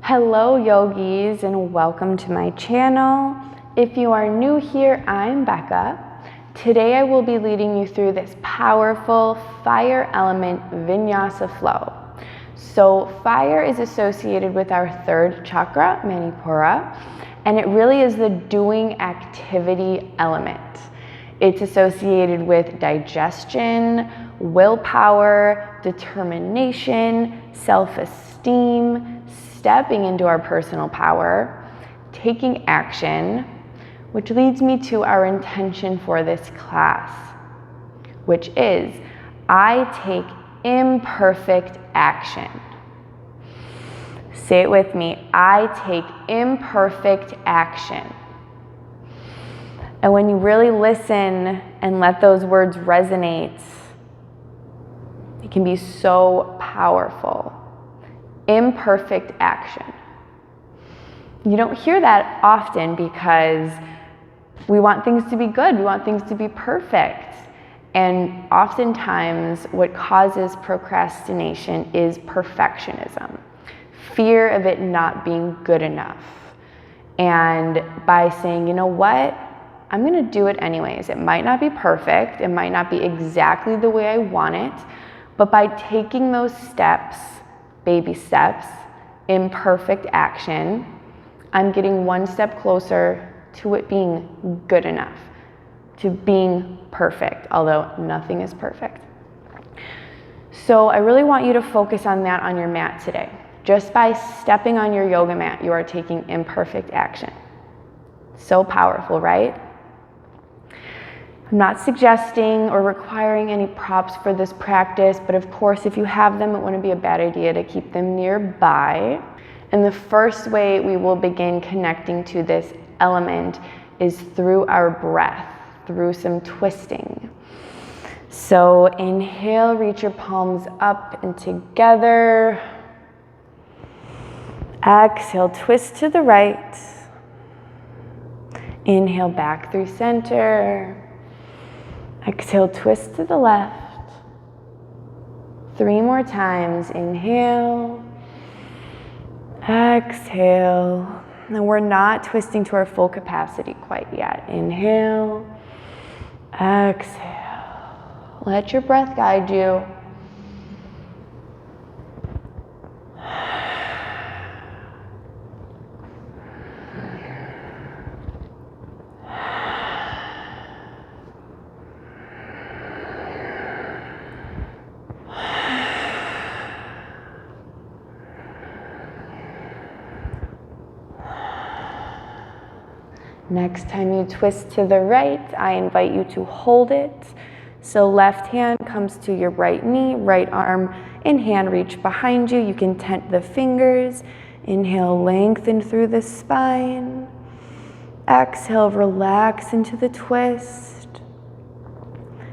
Hello yogis, and welcome to my channel. If you are new here, I'm Becca. Today I will be leading you through this powerful fire element Vinyasa flow. So fire is associated with our third chakra, Manipura, and it really is the doing activity element. It's associated with digestion, willpower, determination, self-esteem, stepping into our personal power, taking action, which leads me to our intention for this class, which is I take imperfect action. Say it with me, I take imperfect action. And when you really listen and let those words resonate, it can be so powerful. Imperfect action. You don't hear that often because we want things to be good, we want things to be perfect. And oftentimes what causes procrastination is perfectionism, fear of it not being good enough. And by saying, you know what, I'm gonna do it anyways. It might not be perfect, it might not be exactly the way I want it, but by taking those steps, baby steps, imperfect action, I'm getting one step closer to it being good enough, to being perfect, although nothing is perfect. So I really want you to focus on that on your mat today. Just by stepping on your yoga mat, you are taking imperfect action. So powerful, right? I'm not suggesting or requiring any props for this practice, but of course, if you have them, it wouldn't be a bad idea to keep them nearby. And the first way we will begin connecting to this element is through our breath, through some twisting. So inhale, reach your palms up and together. Exhale, twist to the right. Inhale, back through center. Exhale, twist to the left. 3 more times. Inhale. Exhale. And we're not twisting to our full capacity quite yet. Inhale. Exhale. Let your breath guide you. Next time you twist to the right, I invite you to hold it. So left hand comes to your right knee, right arm and hand reach behind you. You can tent the fingers. Inhale, lengthen through the spine. Exhale, relax into the twist.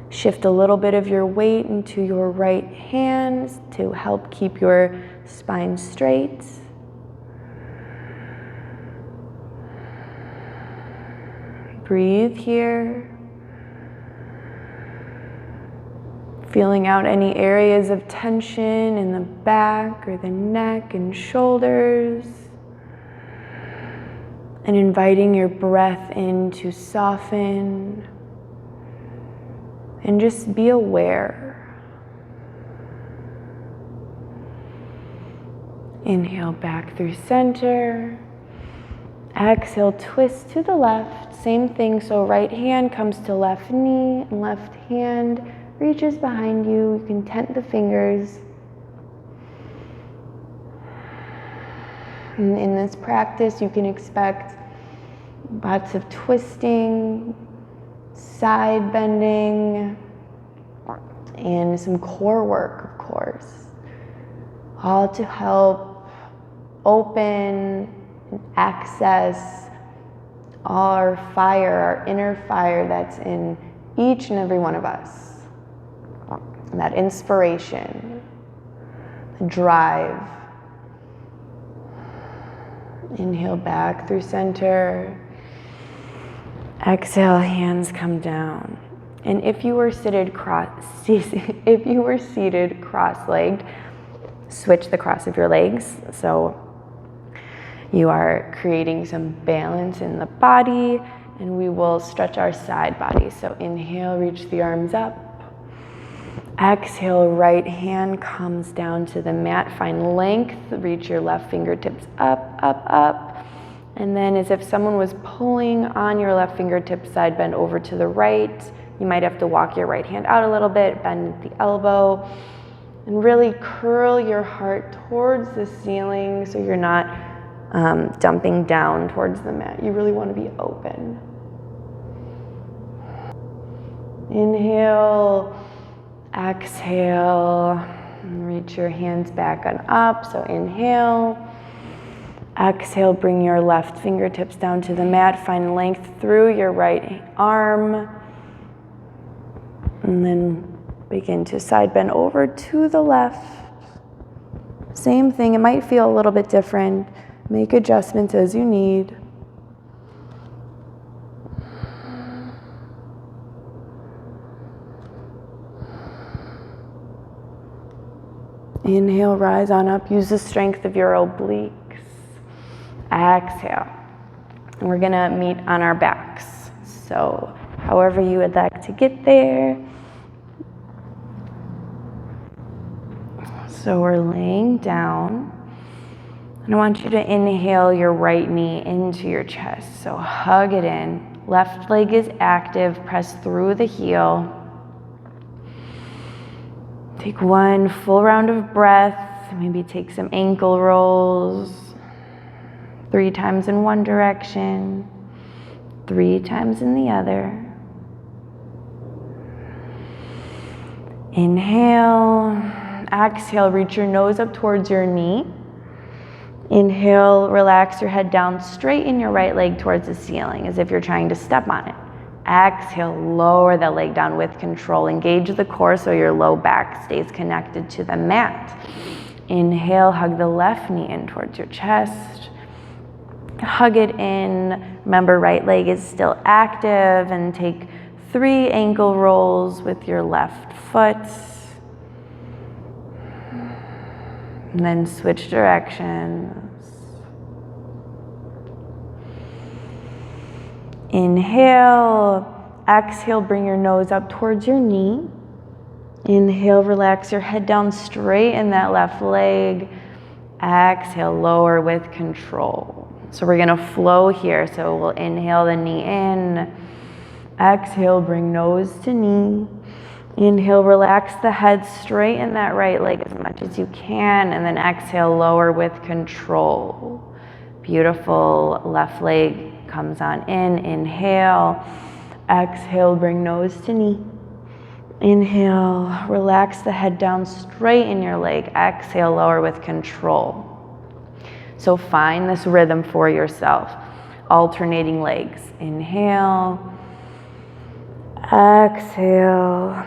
Shift a little bit of your weight into your right hand to help keep your spine straight. Breathe here. Feeling out any areas of tension in the back or the neck and shoulders. And inviting your breath in to soften. And just be aware. Inhale back through center. Exhale, twist to the left. Same thing, so right hand comes to left knee and left hand reaches behind you. You can tent the fingers. And in this practice, you can expect lots of twisting, side bending, and some core work, of course. All to help open and access our fire, our inner fire that's in each and every one of us. That inspiration, the drive. Inhale back through center. Exhale, hands come down. And if you were seated cross-legged, switch the cross of your legs. So You are creating some balance in the body, and we will stretch our side body. So inhale, reach the arms up. Exhale, right hand comes down to the mat. Find length, reach your left fingertips up, up, up. And then as if someone was pulling on your left fingertip, side bend over to the right. You might have to walk your right hand out a little bit, bend at the elbow, and really curl your heart towards the ceiling so you're not dumping down towards the mat. You really want to be open. Inhale, exhale, and reach your hands back and up. So inhale, exhale, bring your left fingertips down to the mat. Find length through your right arm. And then begin to side bend over to the left. Same thing, it might feel a little bit different. Make adjustments as you need. Inhale, rise on up. Use the strength of your obliques. Exhale. And we're gonna meet on our backs. So however you would like to get there. So we're laying down. And I want you to inhale your right knee into your chest. So hug it in. Left leg is active. Press through the heel. Take one full round of breath. Maybe take some ankle rolls. 3 times in one direction. 3 times in the other. Inhale. Exhale, reach your nose up towards your knee. Inhale, relax your head down, straighten your right leg towards the ceiling as if you're trying to step on it. Exhale, lower the leg down with control. Engage the core so your low back stays connected to the mat. Inhale, hug the left knee in towards your chest. Hug it in. Remember, right leg is still active, and take 3 ankle rolls with your left foot. And then switch directions. Inhale, exhale, bring your nose up towards your knee. Inhale, relax your head down, straighten that left leg. Exhale, lower with control. So we're gonna flow here. So we'll inhale the knee in. Exhale, bring nose to knee. Inhale, relax the head, straighten that right leg as much as you can, and then exhale, lower with control. Beautiful. Left leg comes on in. Inhale. Exhale, bring nose to knee. Inhale, relax the head down, straighten your leg. Exhale, lower with control. So find this rhythm for yourself. Alternating legs. Inhale. Exhale.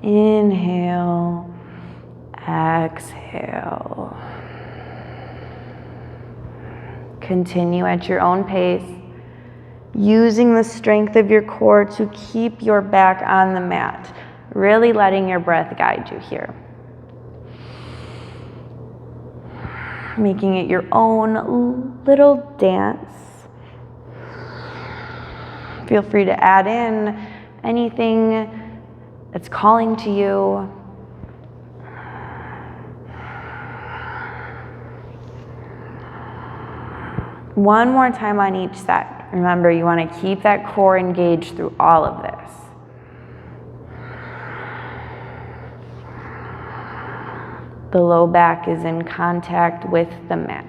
Inhale, exhale. Continue at your own pace, using the strength of your core to keep your back on the mat, really letting your breath guide you here. Making it your own little dance. Feel free to add in anything that's calling to you. One more time on each set. Remember, you want to keep that core engaged through all of this. The low back is in contact with the mat.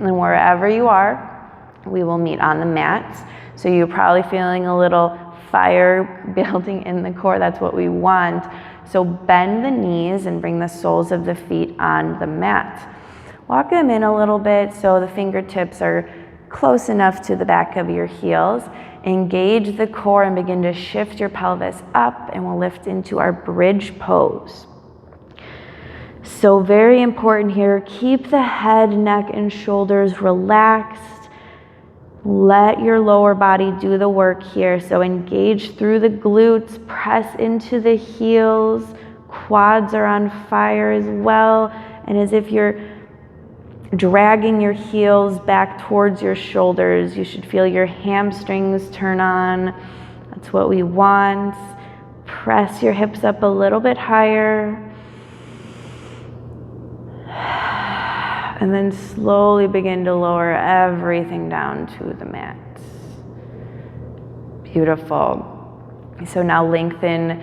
And wherever you are, we will meet on the mats. So you're probably feeling a little fire building in the core. That's what we want. So bend the knees and bring the soles of the feet on the mat. Walk them in a little bit so the fingertips are close enough to the back of your heels. Engage the core and begin to shift your pelvis up, and we'll lift into our bridge pose. So very important here, keep the head, neck, and shoulders relaxed. Let your lower body do the work here. So engage through the glutes, press into the heels. Quads are on fire as well. And as if you're dragging your heels back towards your shoulders, you should feel your hamstrings turn on. That's what we want. Press your hips up a little bit higher. And then slowly begin to lower everything down to the mat. Beautiful. So now lengthen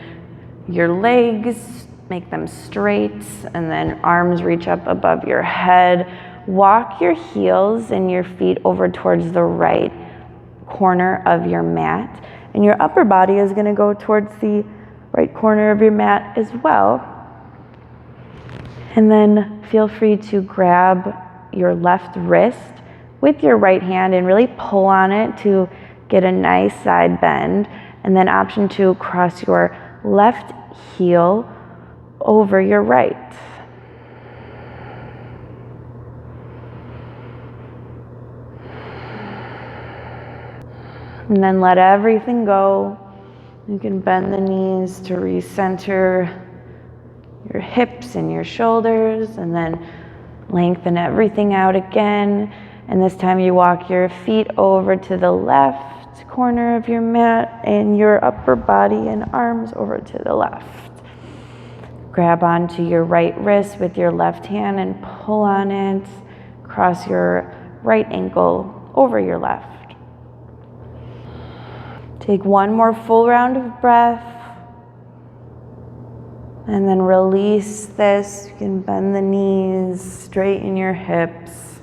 your legs, make them straight, and then arms reach up above your head. Walk your heels and your feet over towards the right corner of your mat. And your upper body is going to go towards the right corner of your mat as well. And then feel free to grab your left wrist with your right hand and really pull on it to get a nice side bend. And then option 2, cross your left heel over your right. And then let everything go. You can bend the knees to recenter your hips and your shoulders, and then lengthen everything out again. And this time you walk your feet over to the left corner of your mat and your upper body and arms over to the left. Grab onto your right wrist with your left hand and pull on it. Cross your right ankle over your left. Take one more full round of breath. And then release this. You can bend the knees, straighten your hips.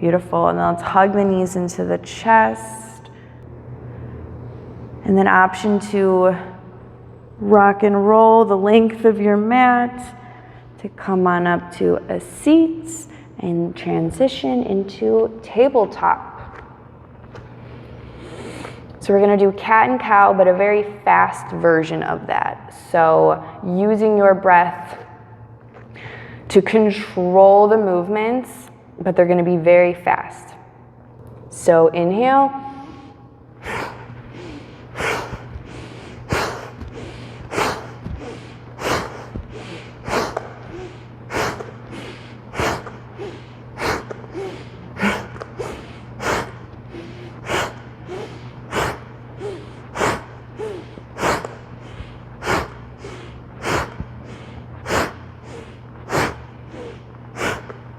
Beautiful. And then let's hug the knees into the chest. And then option 2, rock and roll the length of your mat to come on up to a seat and transition into tabletop. So we're going to do cat and cow, but a very fast version of that. So using your breath to control the movements, but they're going to be very fast. So inhale.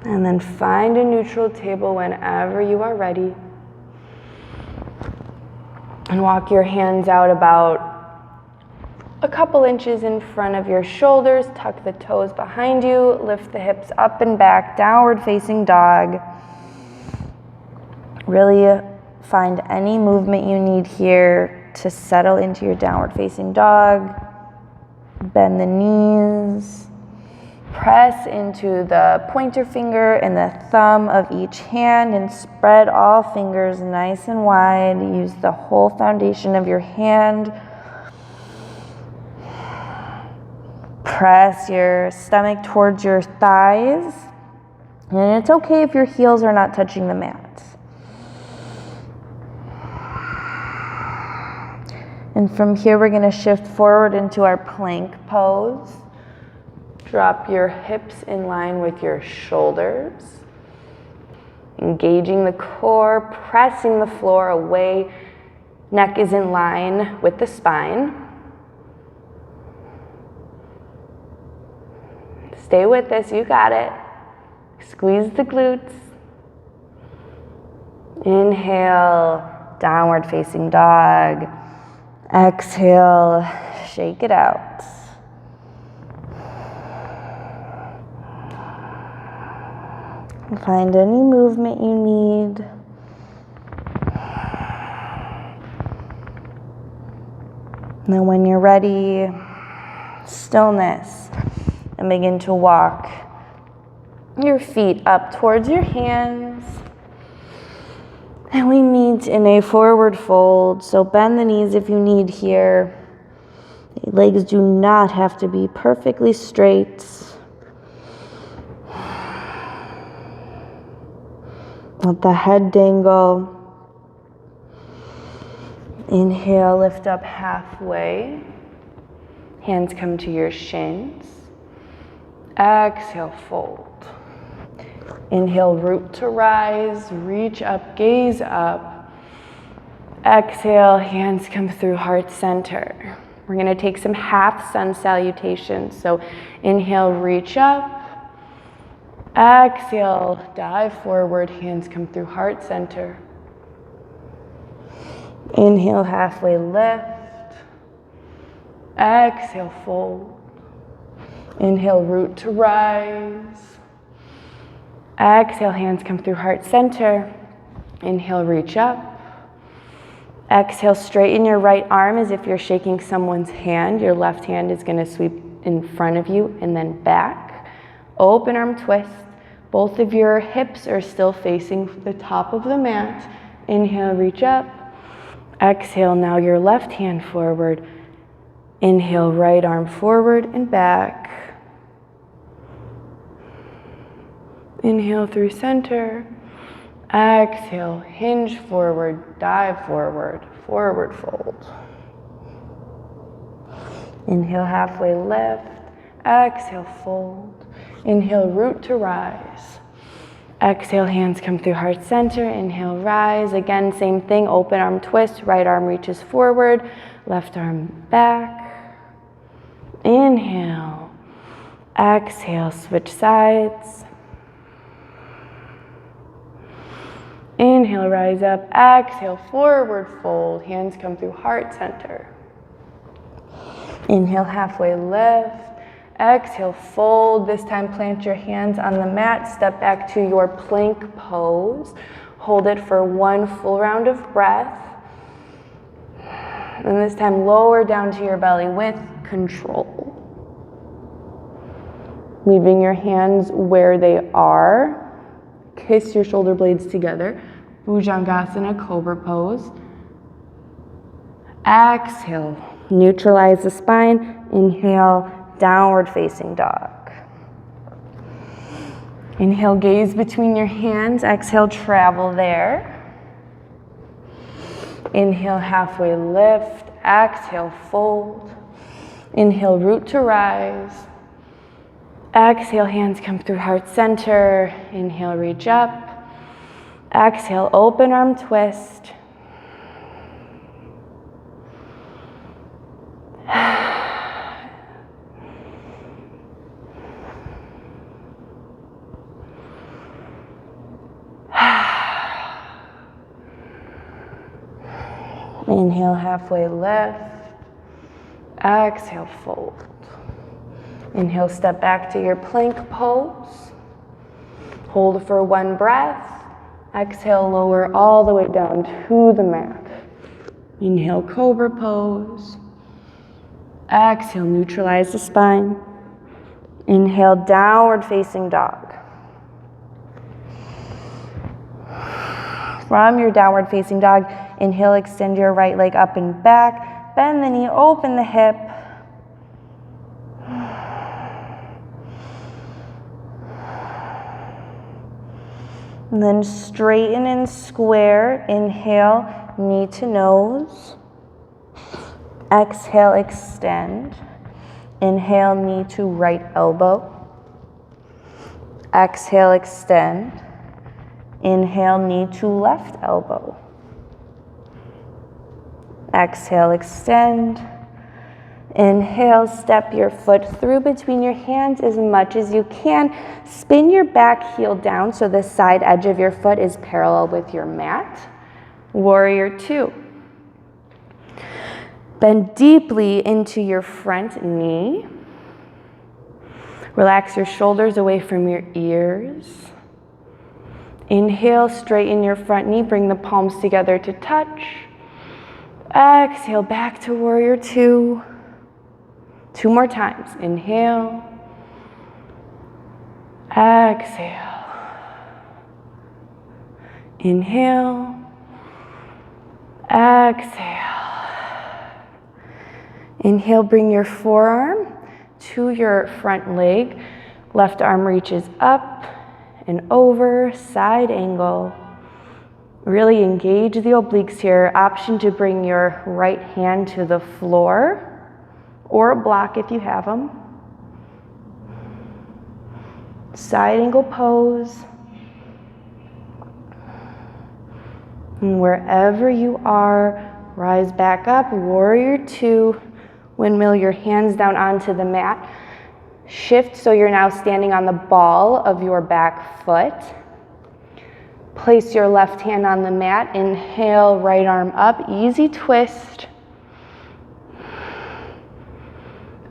And then find a neutral table whenever you are ready. And walk your hands out about a couple inches in front of your shoulders. Tuck the toes behind you. Lift the hips up and back. Downward facing dog. Really find any movement you need here to settle into your downward facing dog. Bend the knees. Press into the pointer finger and the thumb of each hand and spread all fingers nice and wide. Use the whole foundation of your hand. Press your stomach towards your thighs. And it's okay if your heels are not touching the mat. And from here, we're going to shift forward into our plank pose. Drop your hips in line with your shoulders. Engaging the core, pressing the floor away. Neck is in line with the spine. Stay with this, you got it. Squeeze the glutes. Inhale, downward facing dog. Exhale, shake it out. Find any movement you need. And then when you're ready, stillness, and begin to walk your feet up towards your hands. And we meet in a forward fold, so bend the knees if you need here. The legs do not have to be perfectly straight. Let the head dangle. Inhale, lift up halfway. Hands come to your shins. Exhale, fold. Inhale, root to rise, reach up, gaze up. Exhale, hands come through heart center. We're gonna take some half sun salutations. So inhale, reach up. Exhale, dive forward, hands come through heart center. Inhale, halfway lift. Exhale, fold. Inhale, root to rise. Exhale, hands come through heart center. Inhale, reach up. Exhale, straighten your right arm as if you're shaking someone's hand. Your left hand is gonna sweep in front of you and then back. Open arm twist. Both of your hips are still facing the top of the mat. Inhale, reach up. Exhale, now your left hand forward. Inhale, right arm forward and back. Inhale through center. Exhale, hinge forward, dive forward, forward fold. Inhale, halfway lift. Exhale, fold. Inhale, root to rise. Exhale, hands come through heart center. Inhale, rise. Again, same thing, open arm twist. Right arm reaches forward, left arm back. Inhale. Exhale, switch sides. Inhale, rise up. Exhale, forward fold. Hands come through heart center. Inhale, halfway lift. Exhale, fold. This time plant your hands on the mat. Step back to your plank pose. Hold it for one full round of breath. And this time lower down to your belly with control. Leaving your hands where they are. Kiss your shoulder blades together. Bhujangasana, cobra pose. Exhale, neutralize the spine. Inhale, downward facing dog. Inhale, gaze between your hands. Exhale, travel there. Inhale, halfway lift. Exhale, fold. Inhale, root to rise. Exhale, hands come through heart center. Inhale, reach up. Exhale, open arm twist. Inhale, halfway lift. Exhale, fold. Inhale, step back to your plank pose. Hold for one breath. Exhale, lower all the way down to the mat. Inhale, cobra pose. Exhale, neutralize the spine. Inhale, downward facing dog. From your downward facing dog, inhale, extend your right leg up and back. Bend the knee, open the hip. And then straighten and square. Inhale, knee to nose. Exhale, extend. Inhale, knee to right elbow. Exhale, extend. Inhale, knee to left elbow. Exhale, extend. Inhale, step your foot through between your hands as much as you can. Spin your back heel down so the side edge of your foot is parallel with your mat. Warrior two. Bend deeply into your front knee. Relax your shoulders away from your ears. Inhale, straighten your front knee. Bring the palms together to touch. Exhale, back to warrior two. Two more times. Inhale. Exhale. Inhale. Exhale. Inhale, bring your forearm to your front leg. Left arm reaches up and over, side angle. Really engage the obliques here. Option to bring your right hand to the floor or a block if you have them. Side angle pose. And wherever you are, rise back up, warrior two, windmill your hands down onto the mat. Shift so you're now standing on the ball of your back foot. Place your left hand on the mat. Inhale, right arm up, easy twist.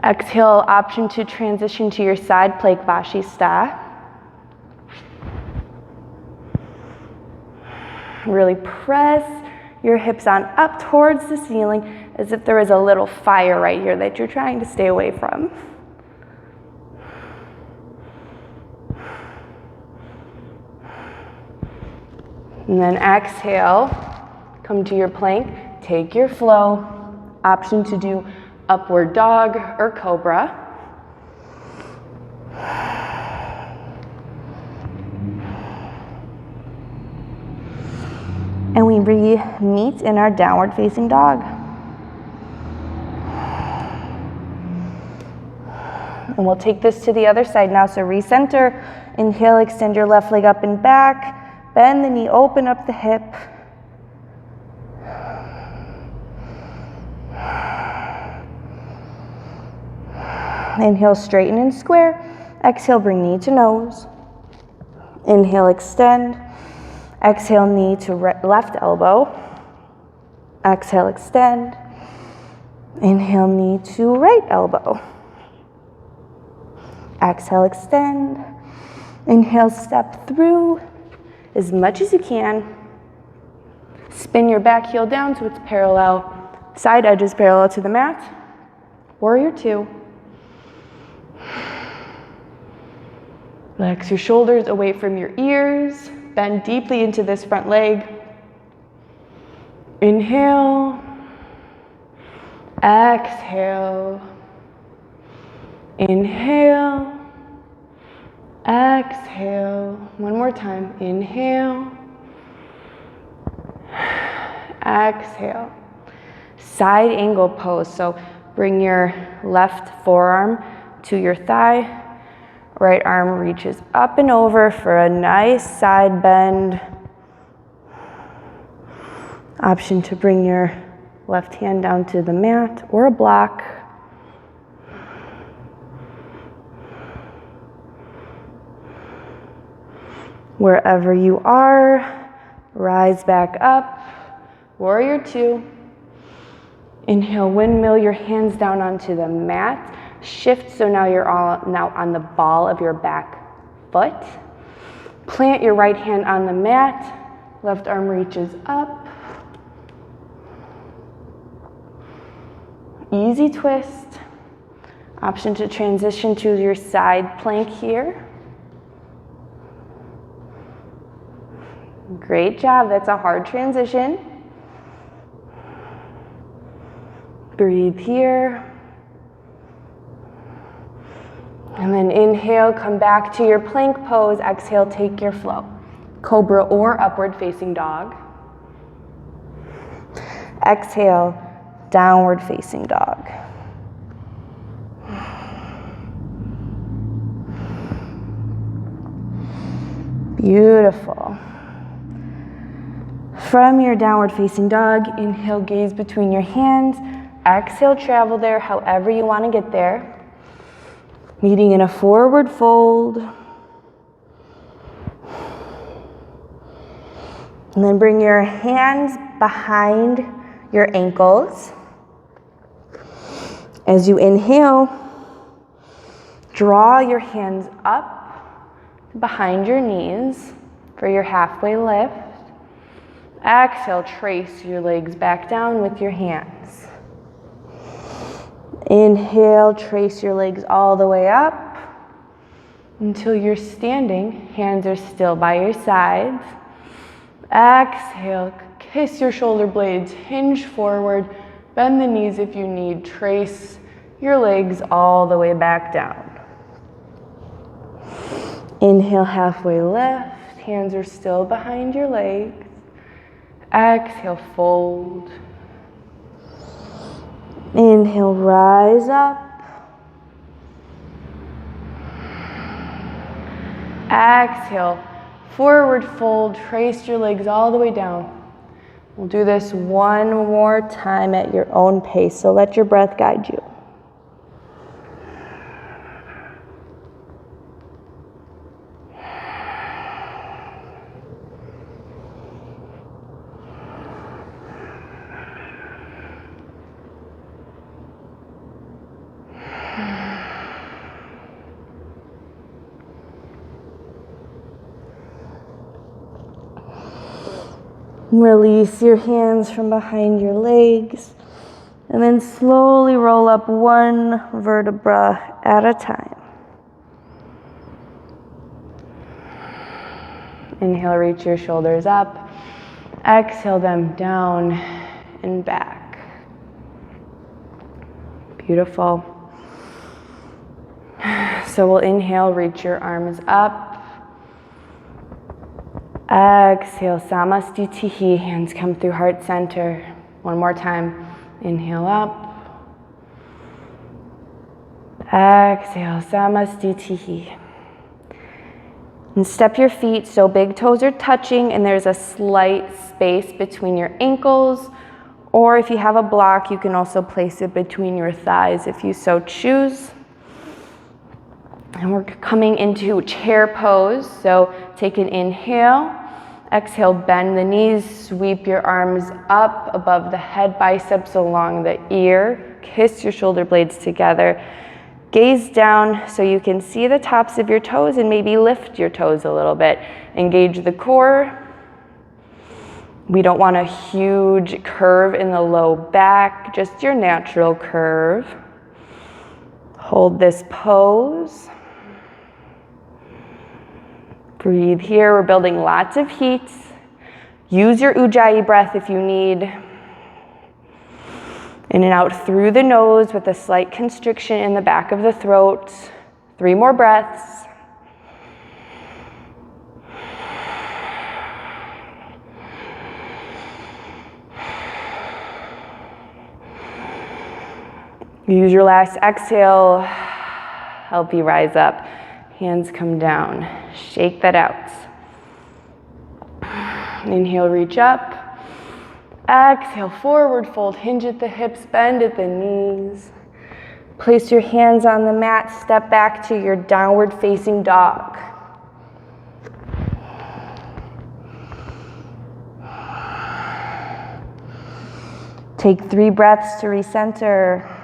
Exhale, option to transition to your side plank Vashisthana. Really press your hips on up towards the ceiling as if there is a little fire right here that you're trying to stay away from. And then exhale, come to your plank, take your flow. Option to do upward dog or cobra. And we meet in our downward facing dog. And we'll take this to the other side now. So recenter, inhale, extend your left leg up and back. Bend the knee, open up the hip. Inhale, straighten and square. Exhale, bring knee to nose. Inhale, extend. Exhale, knee to left elbow. Exhale, extend. Inhale, knee to right elbow. Exhale, extend. Inhale, step through as much as you can. Spin your back heel down so it's parallel, side edges parallel to the mat. Warrior two. Relax your shoulders away from your ears. Bend deeply into this front leg. Inhale. Exhale. Inhale. Exhale. One more time. Inhale. Exhale. Side angle pose. So bring your left forearm to your thigh. Right arm reaches up and over for a nice side bend. Option to bring your left hand down to the mat or a block. Wherever you are, rise back up. Warrior two. Inhale, windmill your hands down onto the mat. Shift so now you're now on the ball of your back foot. Plant your right hand on the mat. Left arm reaches up. Easy twist. Option to transition to your side plank here. Great job. That's a hard transition. Breathe here. And then inhale, come back to your plank pose. Exhale, take your flow. Cobra or upward facing dog. Exhale, downward facing dog. Beautiful. From your downward facing dog, inhale, gaze between your hands. Exhale, travel there however you want to get there. Meeting in a forward fold. And then bring your hands behind your ankles. As you inhale, draw your hands up behind your knees for your halfway lift. Exhale, trace your legs back down with your hands. Inhale, trace your legs all the way up until you're standing. Hands are still by your sides. Exhale, kiss your shoulder blades, hinge forward, bend the knees if you need. Trace your legs all the way back down. Inhale, halfway lift. Hands are still behind your legs. Exhale, fold. Inhale, rise up. Exhale, forward fold, trace your legs all the way down. We'll do this one more time at your own pace, so let your breath guide you. Release your hands from behind your legs and then slowly roll up one vertebra at a time. Inhale, reach your shoulders up. Exhale them down and back. Beautiful. So we'll inhale, reach your arms up. Exhale, Samastitihi, hands come through heart center. One more time. Inhale up. Exhale, Samastitihi. And step your feet so big toes are touching and there's a slight space between your ankles. Or if you have a block, you can also place it between your thighs if you so choose. And we're coming into chair pose. So take an inhale. Exhale, bend the knees, sweep your arms up above the head, biceps along the ear. Kiss your shoulder blades together. Gaze down so you can see the tops of your toes and maybe lift your toes a little bit. Engage the core. We don't want a huge curve in the low back, just your natural curve. Hold this pose. Breathe here. We're building lots of heat. Use your Ujjayi breath if you need. In and out through the nose with a slight constriction in the back of the throat. 3 more breaths. Use your last exhale. Help you rise up. Hands come down. Shake that out. Inhale, reach up. Exhale, forward fold. Hinge at the hips, bend at the knees. Place your hands on the mat. Step back to your downward facing dog. Take 3 breaths to recenter.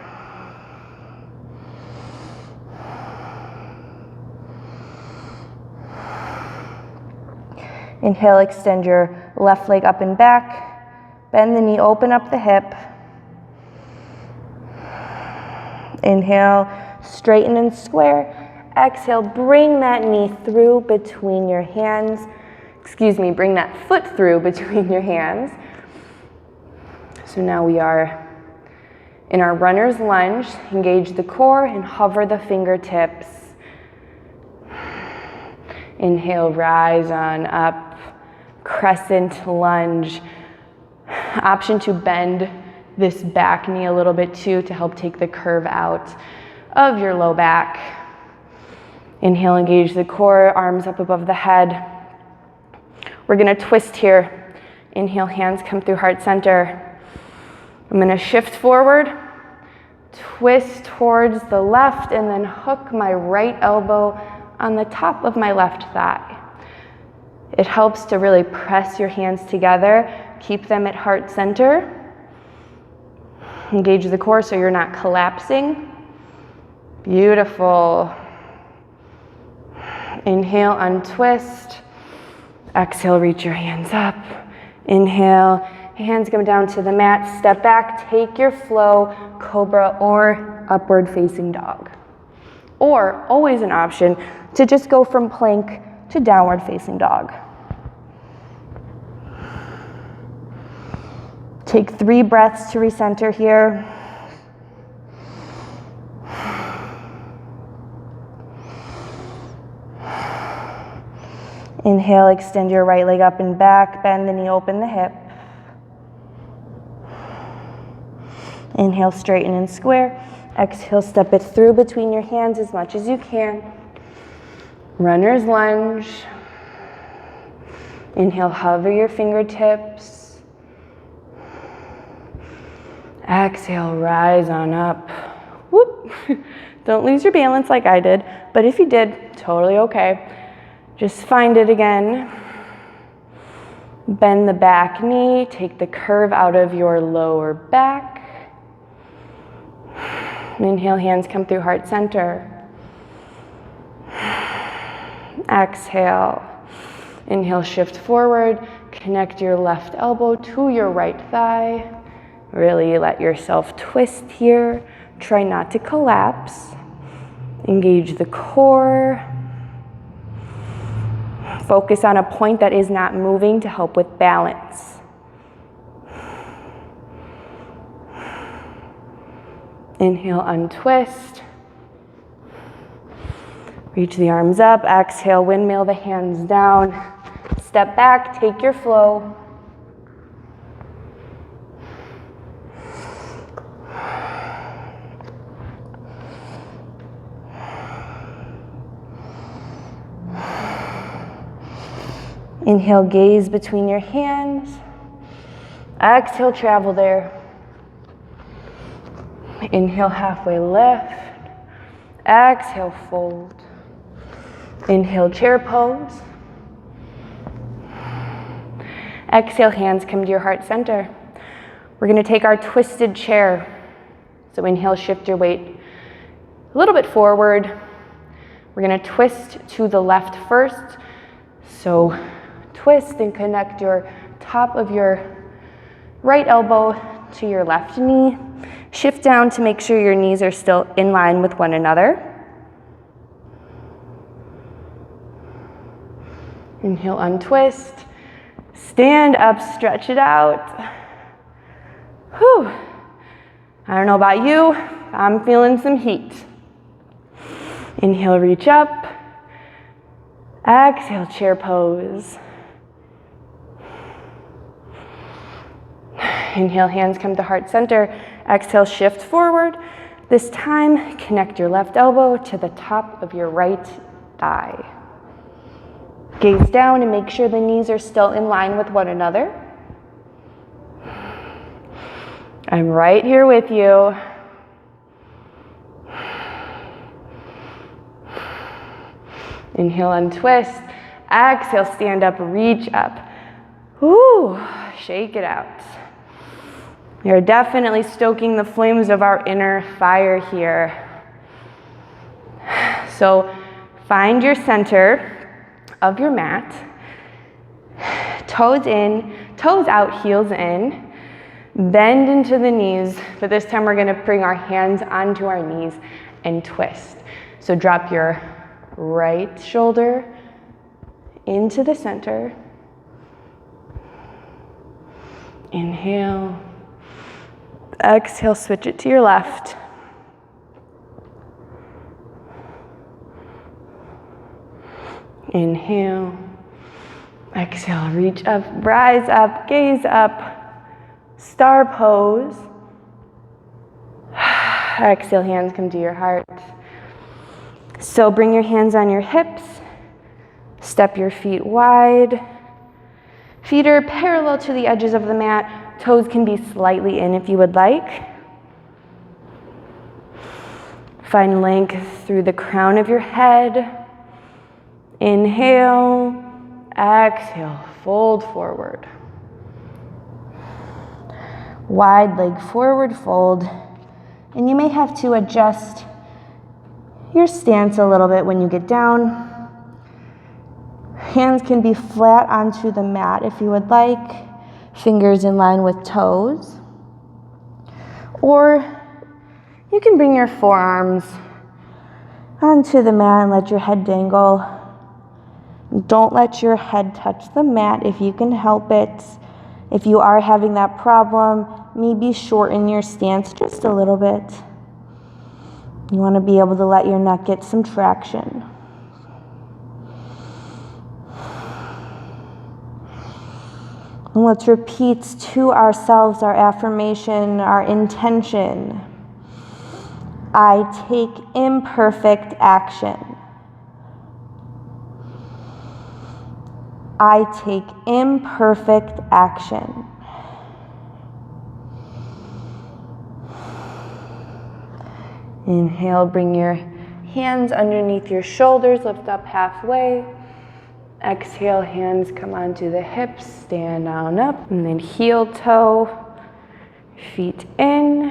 Inhale, extend your left leg up and back. Bend the knee, open up the hip. Inhale, straighten and square. Exhale, bring that knee through between your hands. Bring that foot through between your hands. So now we are in our runner's lunge. Engage the core and hover the fingertips. Inhale, rise on up. Crescent lunge. Option to bend this back knee a little bit too to help take the curve out of your low back. Inhale, engage the core, arms up above the head. We're gonna twist here. Inhale, hands come through heart center. I'm gonna shift forward, twist towards the left, and then hook my right elbow on the top of my left thigh. It helps to really press your hands together, keep them at heart center. Engage the core so you're not collapsing. Beautiful. Inhale, untwist. Exhale, reach your hands up. Inhale, hands come down to the mat, step back, take your flow, cobra or upward facing dog. Or, always an option, to just go from plank to downward facing dog. Take 3 breaths to recenter here. Inhale, extend your right leg up and back, bend the knee, open the hip. Inhale, straighten and square. Exhale, step it through between your hands as much as you can. Runner's lunge. Inhale, hover your fingertips. Exhale, rise on up. Whoop. Don't lose your balance like I did, but if you did, totally okay. Just find it again. Bend the back knee, take the curve out of your lower back. Inhale, hands come through heart center. Exhale. Inhale, shift forward. Connect your left elbow to your right thigh. Really let yourself twist here. Try not to collapse. Engage the core. Focus on a point that is not moving to help with balance. Inhale, untwist. Reach the arms up. Exhale, windmill the hands down. Step back, take your flow. Inhale, gaze between your hands. Exhale, travel there. Inhale, halfway lift. Exhale, fold. Inhale, chair pose. Exhale, hands come to your heart center. We're going to take our twisted chair. So inhale, shift your weight a little bit forward. We're going to twist to the left first. So twist and connect your top of your right elbow to your left knee. Shift down to make sure your knees are still in line with one another. Inhale, untwist. Stand up, stretch it out. Whew. I don't know about you, I'm feeling some heat. Inhale, reach up. Exhale, chair pose. Inhale, hands come to heart center. Exhale, shift forward. This time, connect your left elbow to the top of your right thigh. Gaze down and make sure the knees are still in line with one another. I'm right here with you. Inhale, untwist. Exhale, stand up, reach up. Woo, shake it out. You're definitely stoking the flames of our inner fire here. So find your center of your mat. Toes in, toes out, heels in. Bend into the knees, but this time we're going to bring our hands onto our knees and twist. So drop your right shoulder into the center. Inhale. Exhale, switch it to your left. Inhale. Exhale, reach up, rise up, gaze up. Star pose. Exhale, hands come to your heart. So bring your hands on your hips. Step your feet wide. Feet are parallel to the edges of the mat. Toes can be slightly in if you would like. Find length through the crown of your head. Inhale. Exhale, fold forward. Wide leg forward fold. And you may have to adjust your stance a little bit when you get down. Hands can be flat onto the mat if you would like. Fingers in line with toes. Or you can bring your forearms onto the mat and let your head dangle. Don't let your head touch the mat if you can help it. If you are having that problem, maybe shorten your stance just a little bit. You want to be able to let your neck get some traction. And let's repeat to ourselves our affirmation, our intention. I take imperfect action. I take imperfect action. Inhale, bring your hands underneath your shoulders, lift up halfway. Exhale, hands come onto the hips, stand on up, and then heel toe, feet in.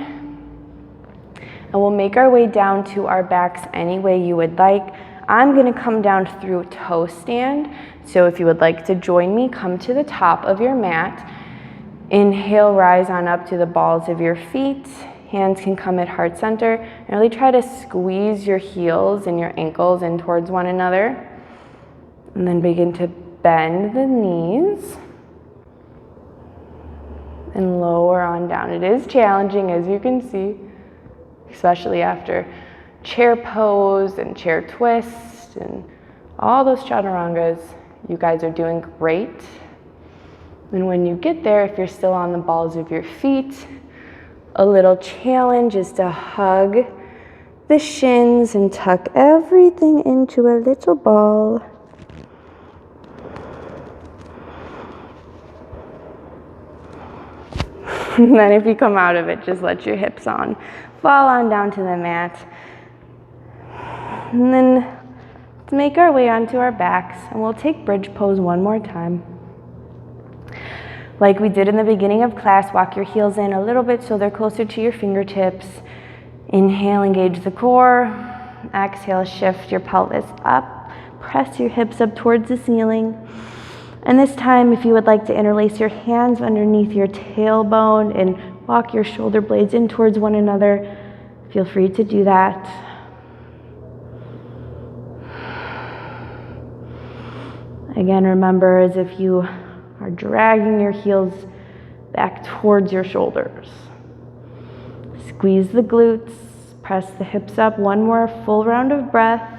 And we'll make our way down to our backs any way you would like. I'm gonna come down through toe stand. So if you would like to join me, come to the top of your mat. Inhale, rise on up to the balls of your feet. Hands can come at heart center. And really try to squeeze your heels and your ankles in towards one another. And then begin to bend the knees. And lower on down. It is challenging, as you can see, especially after chair pose and chair twist and all those chaturangas. You guys are doing great. And when you get there, if you're still on the balls of your feet, a little challenge is to hug the shins and tuck everything into a little ball. And then if you come out of it, just let your hips fall on down to the mat. And then let's make our way onto our backs, and we'll take bridge pose one more time. Like we did in the beginning of class, walk your heels in a little bit so they're closer to your fingertips. Inhale, engage the core. Exhale, shift your pelvis up. Press your hips up towards the ceiling. And this time, if you would like to interlace your hands underneath your tailbone and walk your shoulder blades in towards one another, feel free to do that. Again, remember, as if you are dragging your heels back towards your shoulders. Squeeze the glutes, press the hips up. One more full round of breath.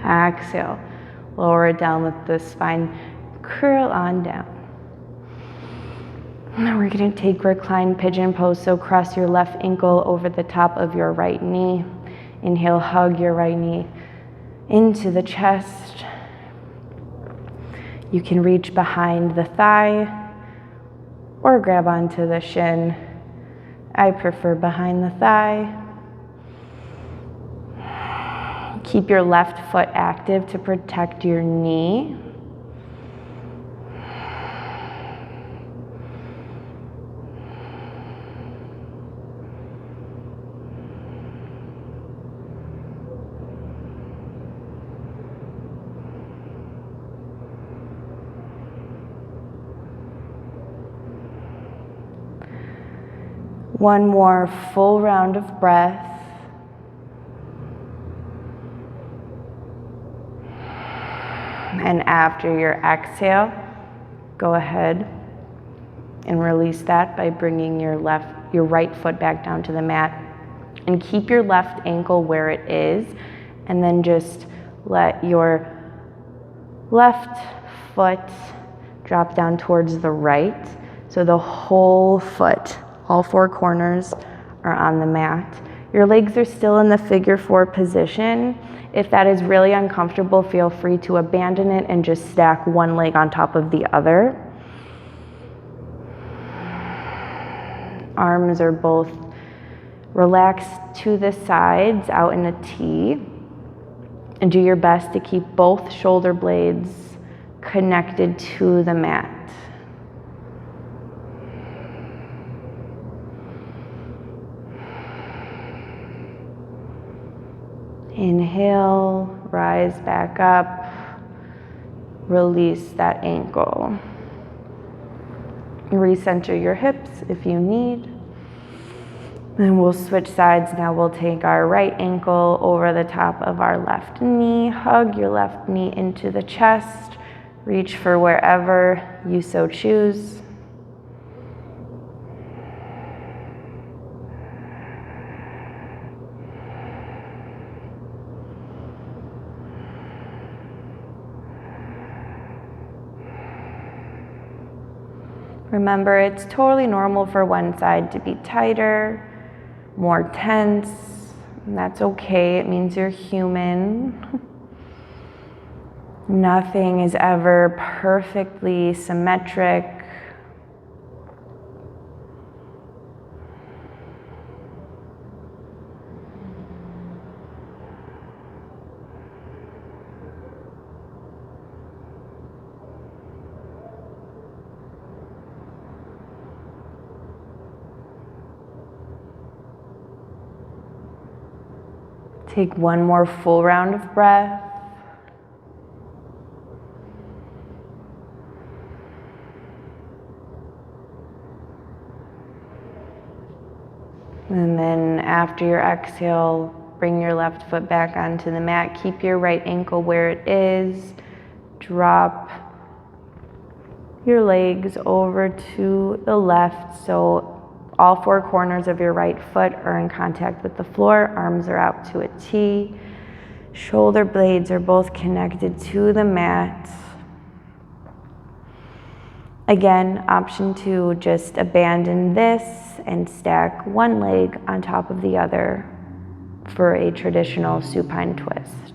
Exhale, lower it down, let the spine curl on down. Now we're going to take reclined pigeon pose, so cross your left ankle over the top of your right knee. Inhale, hug your right knee into the chest. You can reach behind the thigh or grab onto the shin. I prefer behind the thigh. Keep your left foot active to protect your knee. One more full round of breath. And after your exhale, go ahead and release that by bringing your right foot back down to the mat. And keep your left ankle where it is. And then just let your left foot drop down towards the right. So the whole foot, all four corners, are on the mat. Your legs are still in the figure four position. If that is really uncomfortable, feel free to abandon it and just stack one leg on top of the other. Arms are both relaxed to the sides, out in a T. And do your best to keep both shoulder blades connected to the mat. Inhale, rise back up, release that ankle. Recenter your hips if you need. Then we'll switch sides. Now we'll take our right ankle over the top of our left knee, hug your left knee into the chest, reach for wherever you so choose. Remember, it's totally normal for one side to be tighter, more tense, and that's okay. It means you're human. Nothing is ever perfectly symmetric. Take one more full round of breath. And then after your exhale, bring your left foot back onto the mat. Keep your right ankle where it is. Drop your legs over to the left so all four corners of your right foot are in contact with the floor. Arms are out to a T. Shoulder blades are both connected to the mat. Again, option 2, just abandon this and stack one leg on top of the other for a traditional supine twist.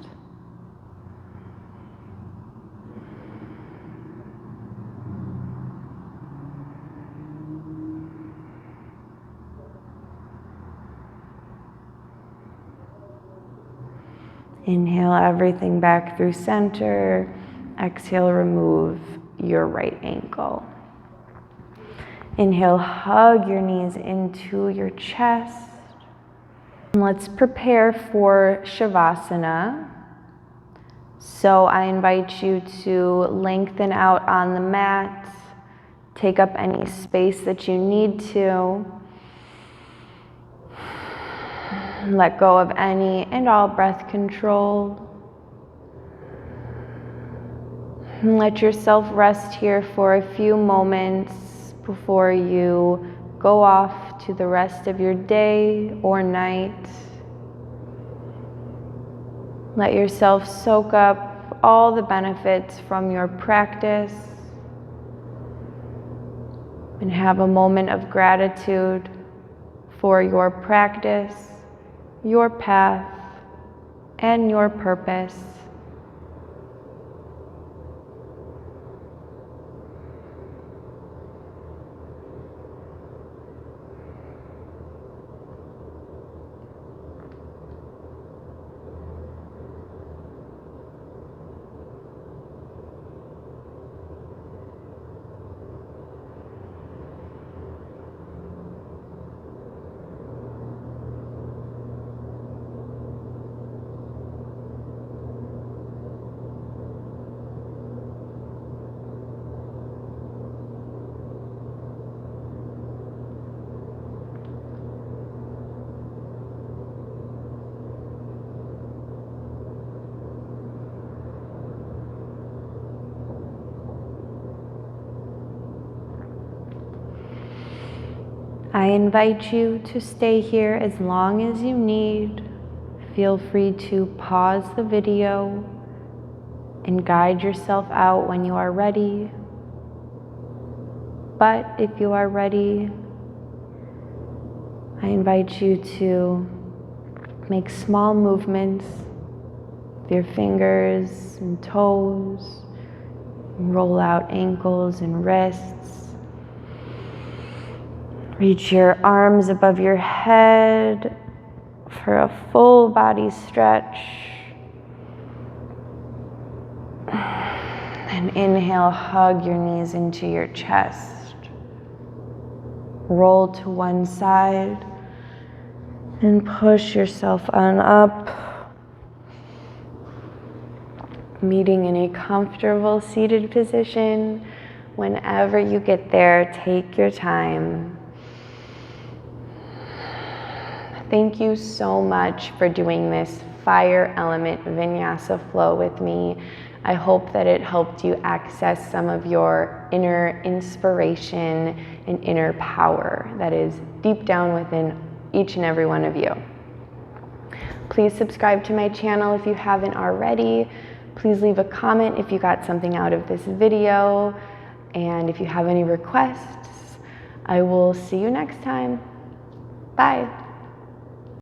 Inhale everything back through center. Exhale, remove your right ankle. Inhale, hug your knees into your chest. And let's prepare for Shavasana. So I invite you to lengthen out on the mat. Take up any space that you need to. Let go of any and all breath control. And let yourself rest here for a few moments before you go off to the rest of your day or night. Let yourself soak up all the benefits from your practice and have a moment of gratitude for your practice, your path, and your purpose. I invite you to stay here as long as you need. Feel free to pause the video and guide yourself out when you are ready. But if you are ready, I invite you to make small movements with your fingers and toes, roll out ankles and wrists. Reach your arms above your head for a full body stretch. And inhale, hug your knees into your chest. Roll to one side and push yourself on up. Meeting in a comfortable seated position. Whenever you get there, take your time. Thank you so much for doing this fire element vinyasa flow with me. I hope that it helped you access some of your inner inspiration and inner power that is deep down within each and every one of you. Please subscribe to my channel if you haven't already. Please leave a comment if you got something out of this video. And if you have any requests, I will see you next time. Bye.